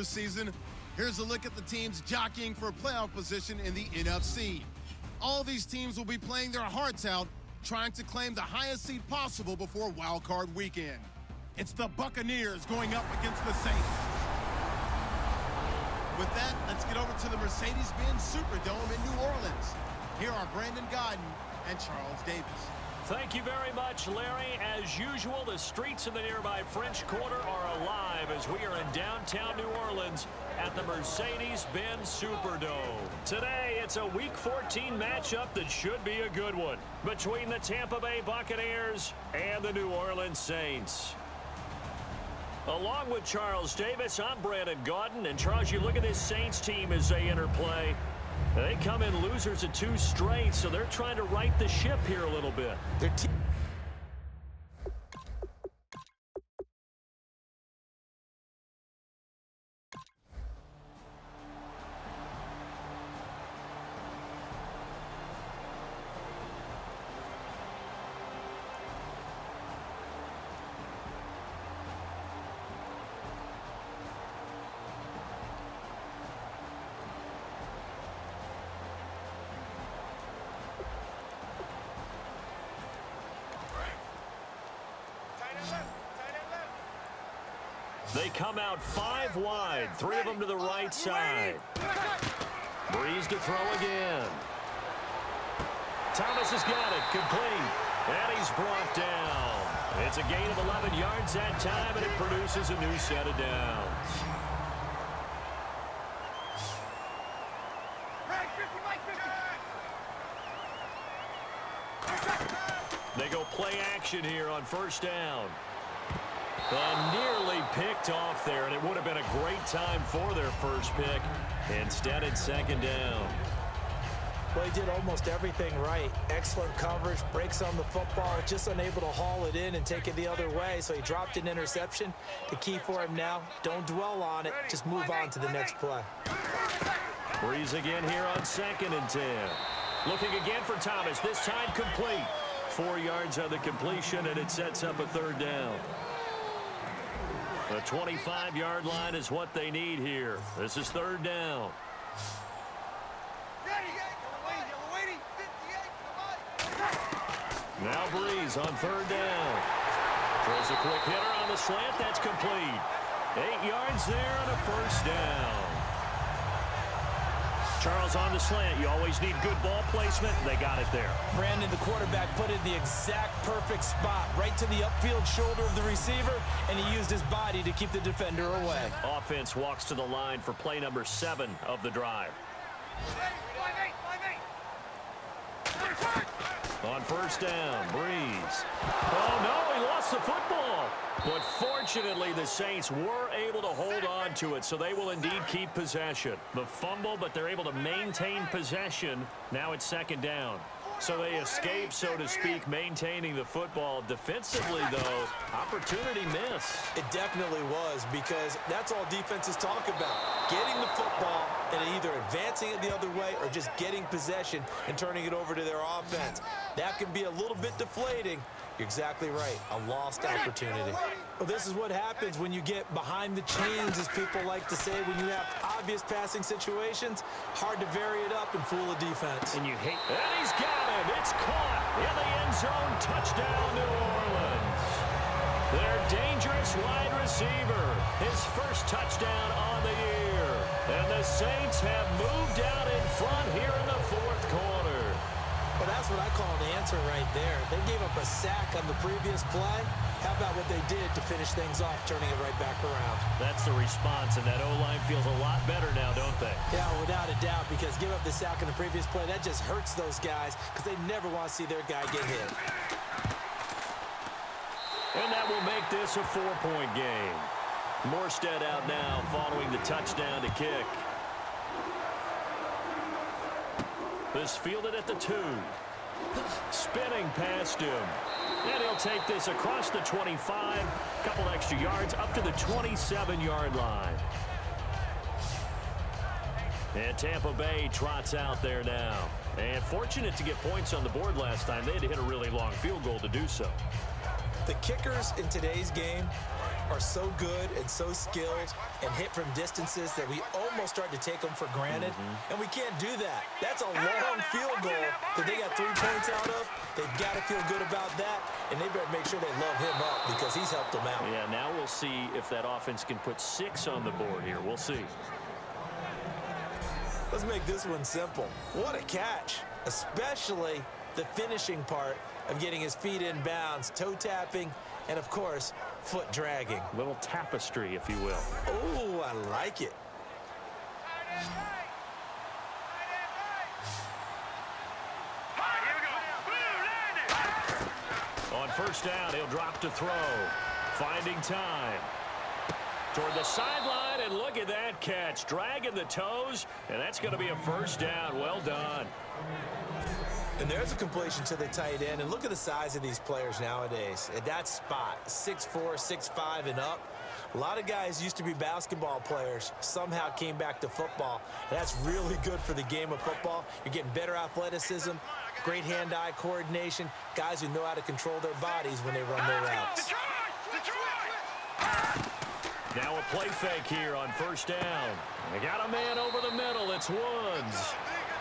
season, here's a look at the teams jockeying for a playoff position in the NFC. All these teams will be playing their hearts out, trying to claim the highest seed possible before Wild Card Weekend. It's the Buccaneers going up against the Saints. With that, let's get over to the Mercedes-Benz Superdome in New Orleans. Here are Brandon Godden and Charles Davis. Thank you very much, Larry. As usual, the streets in the nearby French Quarter are alive as we are in downtown New Orleans at the Mercedes-Benz Superdome. Today, it's a Week 14 matchup that should be a good one between the Tampa Bay Buccaneers and the New Orleans Saints. Along with Charles Davis, I'm Brandon Godden. And Charles, you look at this Saints team as they interplay. They come in losers of 2 straight, so they're trying to right the ship here a little bit. They come out 5 wide, 3 of them to the right side. Breeze to throw again. Thomas has got it, complete, and he's brought down. It's a gain of 11 yards that time, and it produces a new set of downs. They go play action here on first down. And nearly picked off there, and it would have been a great time for their first pick. Instead, it's second down. Well, he did almost everything right. Excellent coverage, breaks on the football, just unable to haul it in and take it the other way, so he dropped an interception. The key for him now, don't dwell on it, just move on to the next play. Breeze again here on 2nd and 10. Looking again for Thomas, this time complete. 4 yards on the completion, and it sets up a third down. The 25-yard line is what they need here. This is third down. Now Breeze on third down. Throws a quick hitter on the slant. That's complete. 8 yards there and a first down. Charles, on the slant, you always need good ball placement. They got it there. Brandon, the quarterback, put it in the exact perfect spot, right to the upfield shoulder of the receiver, and he used his body to keep the defender away. Offense walks to the line for play number 7 of the drive. On first down, Breeze. Oh, no, he lost the football. But fortunately, the Saints were able to hold on to it, so they will indeed keep possession. The fumble, but they're able to maintain possession. Now it's second down. So they escape, so to speak, maintaining the football. Defensively, though, opportunity miss. It definitely was, because that's all defenses talk about. Getting the football and either advancing it the other way or just getting possession and turning it over to their offense. That can be a little bit deflating. You're exactly right. A lost opportunity. Well, this is what happens when you get behind the chains, as people like to say, when you have obvious passing situations. Hard to vary it up and fool a defense. And you hate. And he's got him. It's caught in the end zone. Touchdown, New Orleans. Their dangerous wide receiver. His first touchdown on the year. And the Saints have moved out in front here in the fourth quarter. Well, that's what I call an answer right there. They gave up a sack on the previous play. How about what they did to finish things off, turning it right back around? That's the response, and that O-line feels a lot better now, don't they? Yeah, without a doubt, because give up the sack on the previous play, that just hurts those guys because they never want to see their guy get hit. And that will make this a 4-point game. Morstead out now following the touchdown to kick. This fielded at the 2. Spinning past him. And he'll take this across the 25. Couple extra yards up to the 27-yard line. And Tampa Bay trots out there now. And fortunate to get points on the board last time. They had to hit a really long field goal to do so. The kickers in today's game are so good and so skilled and hit from distances that we almost start to take them for granted, and we can't do that. That's a long field goal that they got 3 points out of. They've got to feel good about that, and they better make sure they love him up because he's helped them out. Yeah, now we'll see if that offense can put 6 on the board here. We'll see. Let's make this one simple. What a catch, especially the finishing part of getting his feet in bounds, toe tapping, and of course, foot dragging. Little tapestry, if you will. Oh, I like it. On first down, he'll drop to throw. Finding time. Toward the sideline, and look at that catch. Dragging the toes, and that's going to be a first down. Well done. And there's a completion to the tight end. And look at the size of these players nowadays. At that spot, 6'4", 6'5", and up. A lot of guys used to be basketball players, somehow came back to football. And that's really good for the game of football. You're getting better athleticism, great hand-eye coordination, guys who know how to control their bodies when they run their routes. Now a play fake here on first down. They got a man over the middle. It's Woods.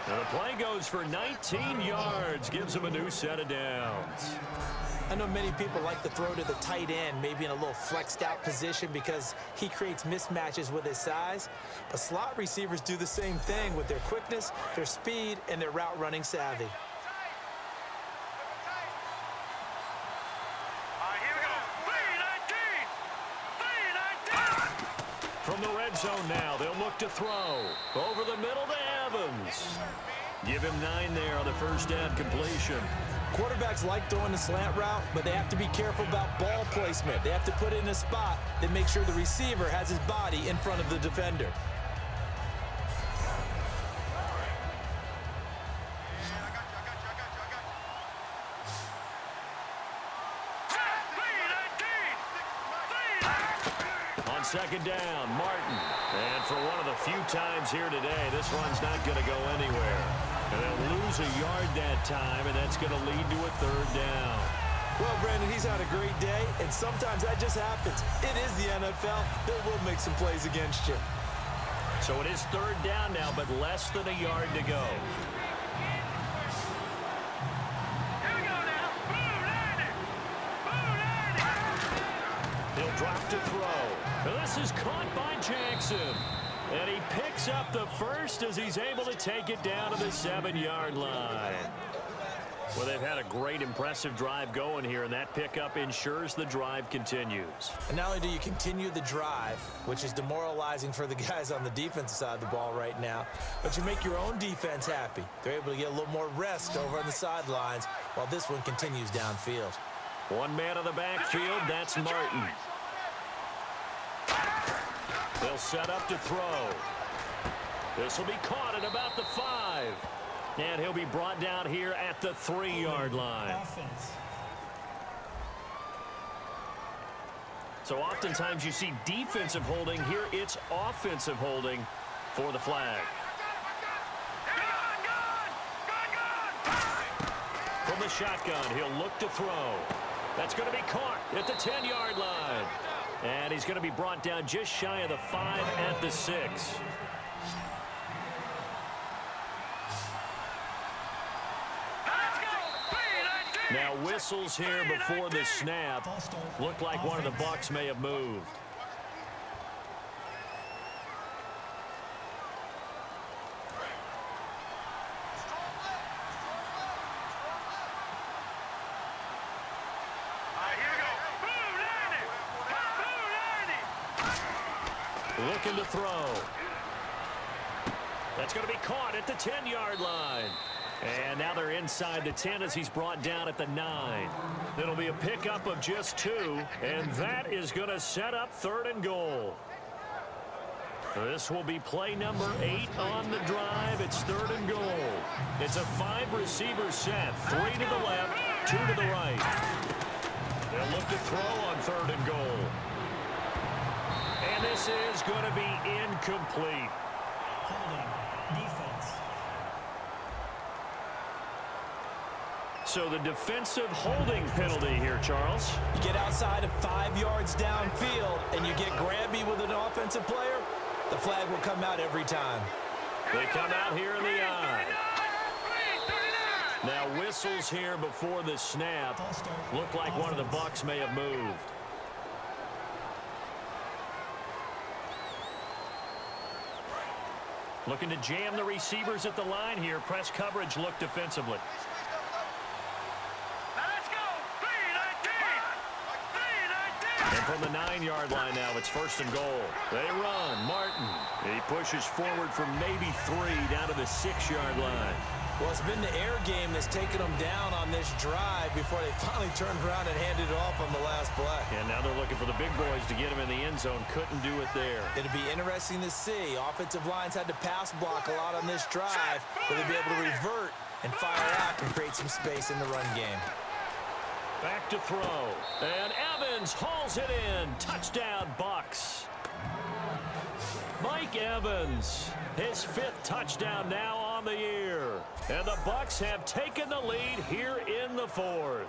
Now the play goes for 19 yards. Gives him a new set of downs. I know many people like to throw to the tight end, maybe in a little flexed out position because he creates mismatches with his size. But slot receivers do the same thing with their quickness, their speed, and their route running savvy. From the red zone now, they'll look to throw. Over the middle to Evans. Give him 9 there on the first down completion. Quarterbacks like throwing the slant route, but they have to be careful about ball placement. They have to put it in a spot that makes sure the receiver has his body in front of the defender. On second down, Martin. And for one of the few times here today, this run's not going to go anywhere. And they'll lose a yard that time, and that's going to lead to a third down. Well, Brandon, he's had a great day, and sometimes that just happens. It is the NFL. They will make some plays against you. So it is third down now, but less than a yard to go. He'll drop to throw. Now this is caught by Jackson. And he picks up the first as he's able to take it down to the 7-yard line. Well, they've had a great, impressive drive going here, and that pickup ensures the drive continues. And not only do you continue the drive, which is demoralizing for the guys on the defensive side of the ball right now, but you make your own defense happy. They're able to get a little more rest over on the sidelines while this one continues downfield. One man on the backfield, that's Martin. They'll set up to throw. This will be caught at about the 5. And he'll be brought down here at the 3-yard line. So oftentimes you see defensive holding. Here it's offensive holding for the flag. From the shotgun, he'll look to throw. That's going to be caught at the 10-yard line. And he's going to be brought down just shy of the 5 at the 6. Now whistles here before the snap. Looked like one of the Bucs may have moved. Looking to throw. That's going to be caught at the 10-yard line. And now they're inside the 10 as he's brought down at the 9. It'll be a pickup of just 2, and that is going to set up 3rd and goal. This will be play number 8 on the drive. It's 3rd and goal. It's a 5-receiver set, 3 to the left, 2 to the right. They'll look to throw on 3rd and goal. And this is going to be incomplete. Holding defense. So the defensive holding penalty here, Charles. You get outside of 5 yards downfield and you get grabby with an offensive player, the flag will come out every time. They come out here in the eye. Now whistles here before the snap. Looked like one of the Bucs may have moved. Looking to jam the receivers at the line here. Press coverage look defensively. And from the 9-yard line now, it's 1st and goal. They run. Martin. He pushes forward from maybe 3 down to the 6-yard line. Well, it's been the air game that's taken them down on this drive before they finally turned around and handed it off on the last play. And now they're looking for the big boys to get him in the end zone. Couldn't do it there. It'll be interesting to see. Offensive lines had to pass block a lot on this drive, but they'll be able to revert and fire out and create some space in the run game. Back to throw. And Evans hauls it in. Touchdown, Bucs. Mike Evans, his 5th touchdown now on the year. And the Bucs have taken the lead here in the 4th.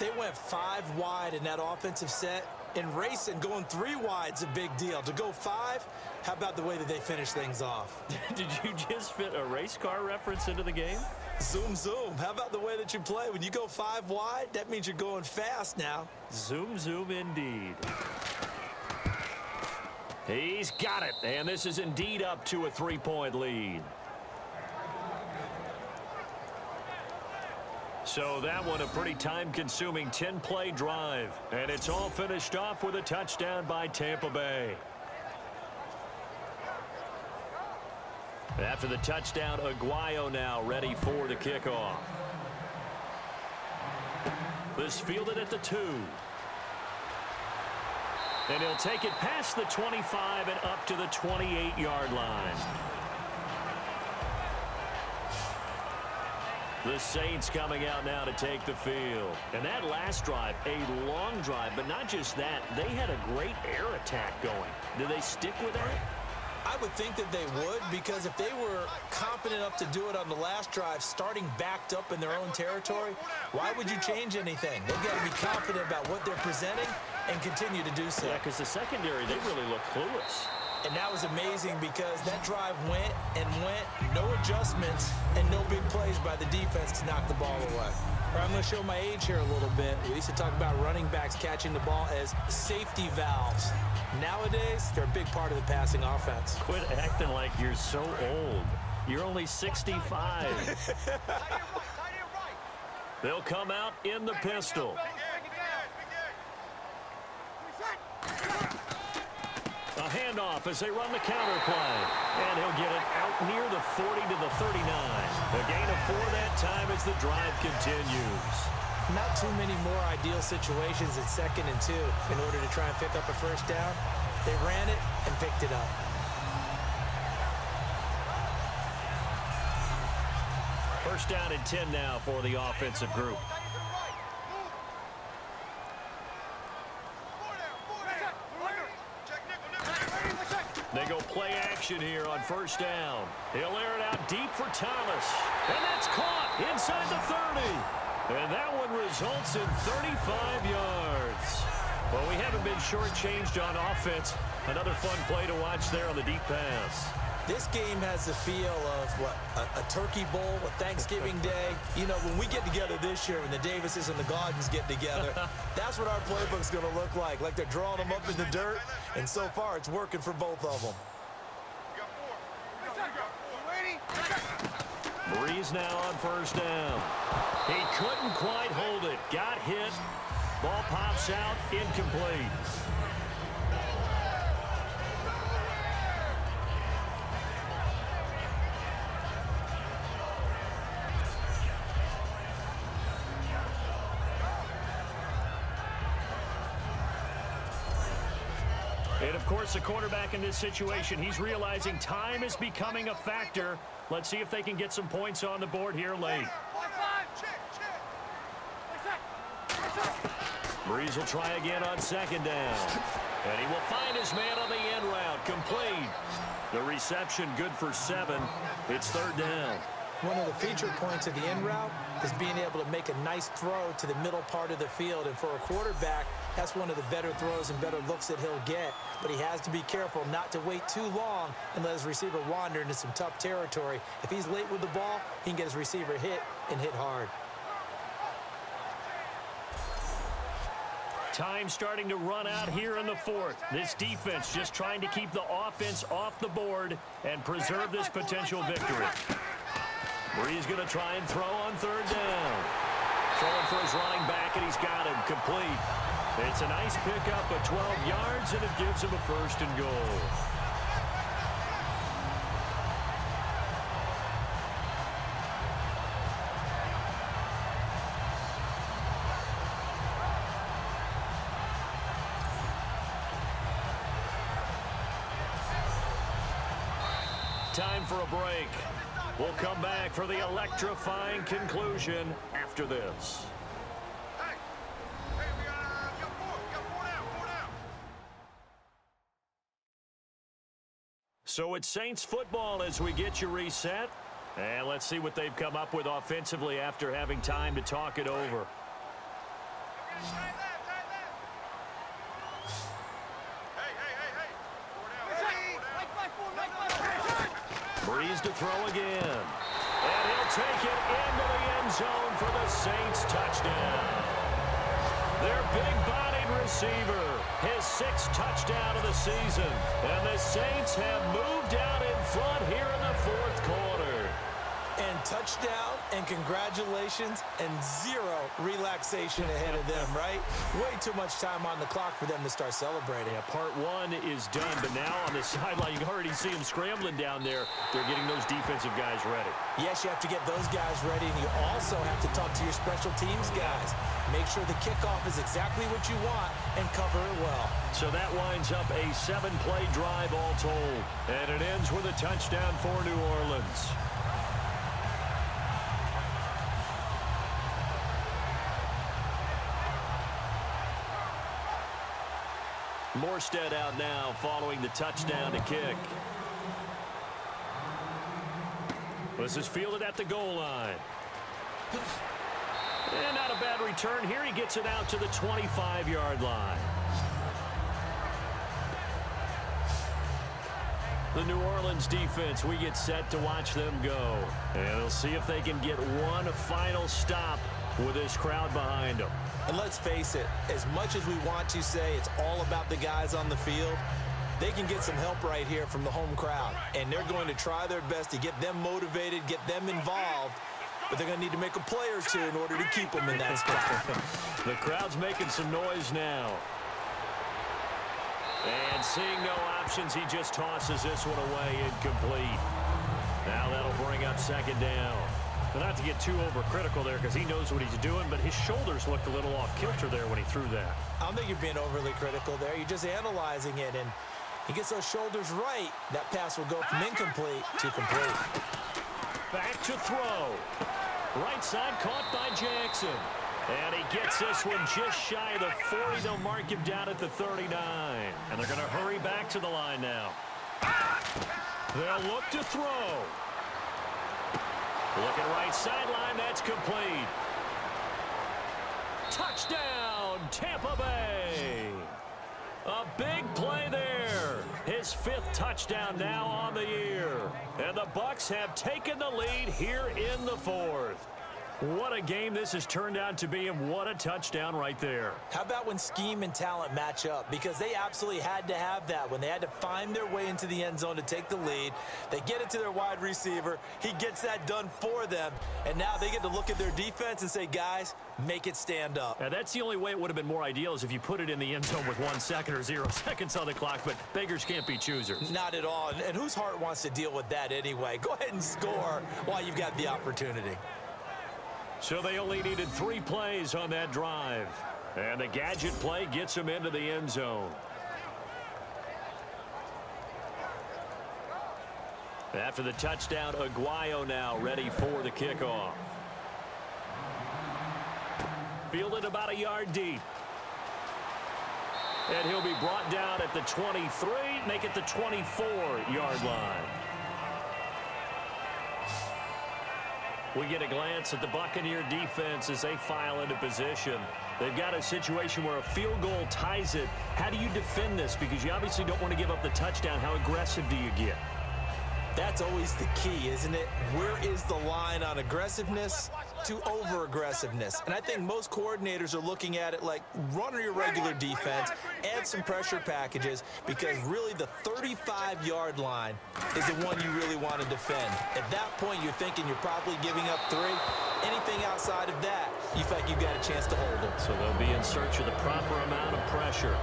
They went 5 wide in that offensive set. In racing, going 3 wide's a big deal. To go 5, how about the way that they finish things off? Did you just fit a race car reference into the game? Zoom, zoom. How about the way that you play? When you go 5 wide, that means you're going fast now. Zoom, zoom indeed. He's got it, and this is indeed up to a 3-point lead. So that one a pretty time-consuming 10-play drive, and it's all finished off with a touchdown by Tampa Bay. After the touchdown, Aguayo now ready for the kickoff. This fielded at the 2. And he'll take it past the 25 and up to the 28-yard line. The Saints coming out now to take the field. And that last drive, a long drive, but not just that. They had a great air attack going. Do they stick with that? I would think that they would, because if they were confident enough to do it on the last drive, starting backed up in their own territory, why would you change anything? They've got to be confident about what they're presenting and continue to do so. Yeah, because the secondary, they really look clueless. And that was amazing because that drive went and went, no adjustments, and no big plays by the defense to knock the ball away. I'm going to show my age here a little bit. We used to talk about running backs catching the ball as safety valves. Nowadays, they're a big part of the passing offense. Quit acting like you're so old. You're only 65. They'll come out in the pistol. A handoff as they run the counter play. And he'll get it out near the 40 to the 39. A gain of 4 that time as the drive continues. Not too many more ideal situations at 2nd and 2 in order to try and pick up a first down. They ran it and picked it up. First down and 10 now for the offensive group. They go play action here on first down. He'll air it out deep for Thomas. And that's caught inside the 30. And that one results in 35 yards. Well, we haven't been shortchanged on offense. Another fun play to watch there on the deep pass. This game has the feel of, what, a turkey bowl, a Thanksgiving Day. You know, when we get together this year, when the Davises and the Gaudens get together, that's what our playbook's going to look like. Like they're drawing them up in the dirt, and so far it's working for both of them. Breeze now on first down. He couldn't quite hold it. Got hit. Ball pops out, incomplete. And, of course, the quarterback in this situation, he's realizing time is becoming a factor. Let's see if they can get some points on the board here late. Breeze will try again on second down. And he will find his man on the end route. Complete. The reception good for 7. It's third down. One of the feature points of the in route is being able to make a nice throw to the middle part of the field. And for a quarterback, that's one of the better throws and better looks that he'll get. But he has to be careful not to wait too long and let his receiver wander into some tough territory. If he's late with the ball, he can get his receiver hit and hit hard. Time starting to run out here in the fourth. This defense just trying to keep the offense off the board and preserve this potential victory. Bree's going to try and throw on third down. Throwing for his running back, and he's got him complete. It's a nice pickup of 12 yards, and it gives him a first and goal. Time for a break. We'll come back for the electrifying conclusion after this. So it's Saints football as we get you reset. And let's see what they've come up with offensively after having time to talk it over. Breeze to throw again. And he'll take it into the end zone for the Saints touchdown. Their big-bodied receiver, his 6th touchdown of the season. And the Saints have moved out in front here in the fourth quarter. And touchdown and congratulations and zero relaxation ahead of them, right? Way too much time on the clock for them to start celebrating. Yeah, part one is done, but now on the sideline, you can already see them scrambling down there. They're getting those defensive guys ready. Yes, you have to get those guys ready, and you also have to talk to your special teams guys. Make sure the kickoff is exactly what you want and cover it well. So that winds up a 7-play drive all told, and it ends with a touchdown for New Orleans. Morstead out now following the touchdown to kick. This is fielded at the goal line. And not a bad return here. He gets it out to the 25-yard line. The New Orleans defense, we get set to watch them go. And we'll see if they can get one final stop with this crowd behind them. And let's face it, as much as we want to say it's all about the guys on the field, they can get some help right here from the home crowd. And they're going to try their best to get them motivated, get them involved. But they're going to need to make a play or two in order to keep them in that spot. The crowd's making some noise now. And seeing no options, he just tosses this one away incomplete. Now that'll bring up second down. But not to get too overcritical there because he knows what he's doing, but his shoulders looked a little off kilter there when he threw that. I don't think you're being overly critical there. You're just analyzing it, and he gets those shoulders right. That pass will go from incomplete to complete. Back to throw. Right side caught by Jackson. And he gets this one just shy of the 40. They'll mark him down at the 39. And they're going to hurry back to the line now. They'll look to throw. Looking right sideline, that's complete. Touchdown, Tampa Bay. A big play there. His 5th touchdown now on the year. And the Bucs have taken the lead here in the 4th. What a game this has turned out to be, and what a touchdown right there. How about when scheme and talent match up? Because they absolutely had to have that. When they had to find their way into the end zone to take the lead, they get it to their wide receiver. He gets that done for them. And now they get to look at their defense and say, guys, make it stand up. Now, that's the only way it would have been more ideal is if you put it in the end zone with 1 second or 0 seconds on the clock, but beggars can't be choosers. Not at all. And whose heart wants to deal with that anyway? Go ahead and score while you've got the opportunity. So they only needed 3 plays on that drive. And the gadget play gets them into the end zone. After the touchdown, Aguayo now ready for the kickoff. Fielded about a yard deep. And he'll be brought down at the 23, make it the 24-yard line. We get a glance at the Buccaneer defense as they file into position. They've got a situation where a field goal ties it. How do you defend this? Because you obviously don't want to give up the touchdown. How aggressive do you get? That's always the key, isn't it? Where is the line on aggressiveness to over-aggressiveness? And I think most coordinators are looking at it like run your regular defense, add some pressure packages, because really the 35-yard line is the one you really want to defend. At that point, you're thinking you're probably giving up 3. Anything outside of that, you feel like you've got a chance to hold them. So they'll be in search of the proper amount of pressure.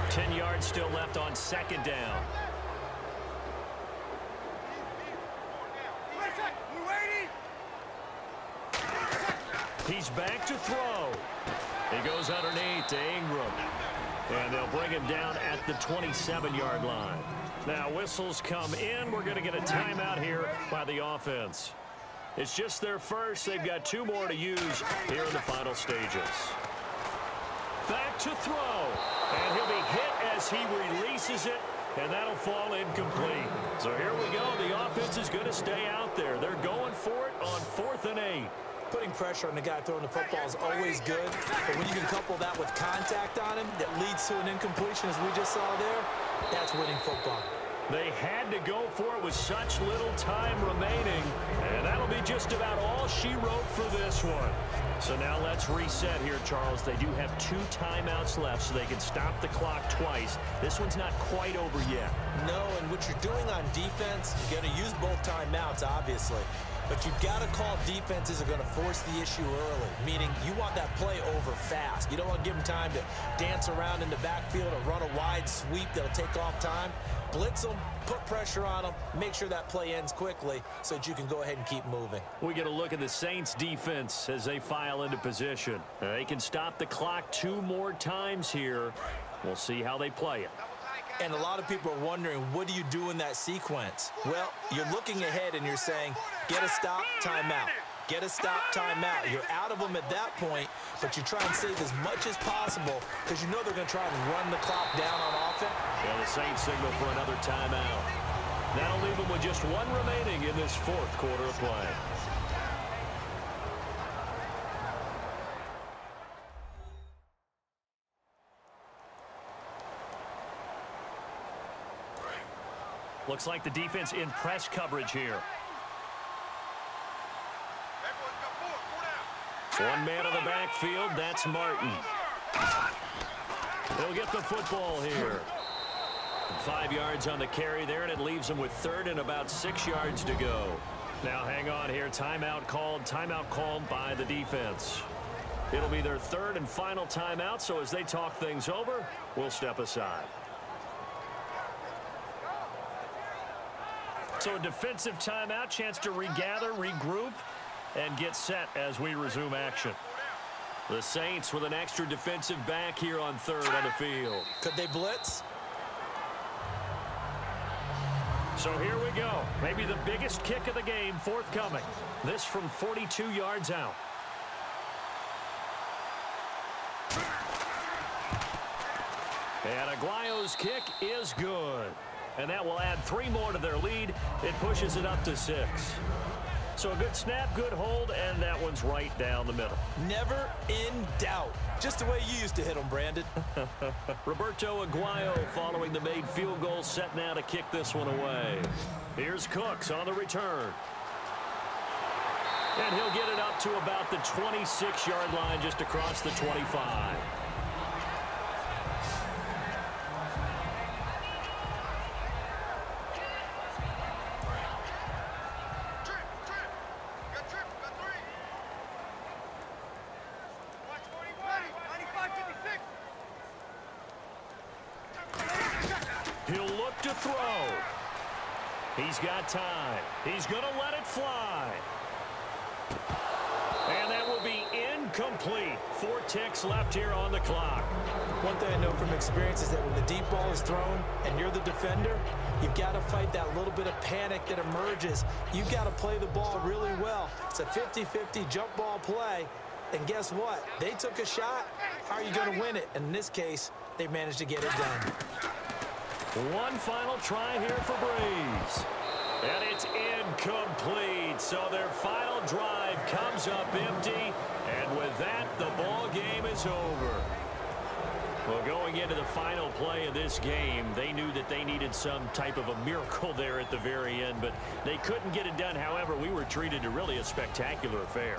10 yards still left on second down. He's back to throw. He goes underneath to Ingram. And they'll bring him down at the 27-yard line. Now whistles come in. We're going to get a timeout here by the offense. It's just their first. They've got 2 more to use here in the final stages. Back to throw. And he'll be hit as he releases it, and that'll fall incomplete. So here we go. The offense is going to stay out there. They're going for it on 4th and 8. Putting pressure on the guy throwing the football is always good, but when you can couple that with contact on him that leads to an incompletion, as we just saw there, that's winning football. They had to go for it with such little time remaining, and that'll be just about all she wrote for this one. So now let's reset here, Charles. They do have 2 timeouts left, so they can stop the clock twice. This one's not quite over yet. No, and what you're doing on defense, you're going to use both timeouts, obviously. But you've got to call defenses are going to force the issue early, meaning you want that play over fast. You don't want to give them time to dance around in the backfield or run a wide sweep that'll take off time. Blitz them, put pressure on them, make sure that play ends quickly so that you can go ahead and keep moving. We get a look at the Saints defense as they file into position. They can stop the clock 2 more times here. We'll see how they play it. And a lot of people are wondering, what do you do in that sequence? Well, you're looking ahead and you're saying, get a stop, timeout. Get a stop, timeout. You're out of them at that point, but you try and save as much as possible because you know they're going to try and run the clock down on offense. Yeah, the Saints signal for another timeout. That'll leave them with just 1 remaining in this 4th quarter of play. Looks like the defense in press coverage here. 1 man on the backfield, that's Martin. He'll get the football here. 5 yards on the carry there, and it leaves him with 3rd and about 6 yards to go. Now hang on here, timeout called by the defense. It'll be their 3rd and final timeout, so as they talk things over, we'll step aside. So a defensive timeout, chance to regather, regroup, and get set as we resume action. The Saints with an extra defensive back here on 3rd on the field. Could they blitz? So here we go. Maybe the biggest kick of the game forthcoming. This from 42 yards out. And Aguayo's kick is good. And that will add 3 more to their lead. It pushes it up to 6. So a good snap, good hold, and that one's right down the middle. Never in doubt. Just the way you used to hit them, Brandon. Roberto Aguayo following the made field goal, set now to kick this one away. Here's Cooks on the return. And he'll get it up to about the 26-yard line, just across the 25. He'll look to throw. He's got time. He's going to let it fly. And that will be incomplete. 4 ticks left here on the clock. One thing I know from experience is that when the deep ball is thrown and you're the defender, you've got to fight that little bit of panic that emerges. You've got to play the ball really well. It's a 50-50 jump ball play. And guess what? They took a shot. How are you going to win it? And in this case, they managed to get it done. One final try here for Breeze. And it's incomplete. So their final drive comes up empty. And with that, the ball game is over. Well, going into the final play of this game, they knew that they needed some type of a miracle there at the very end, but they couldn't get it done. However, we were treated to really a spectacular affair.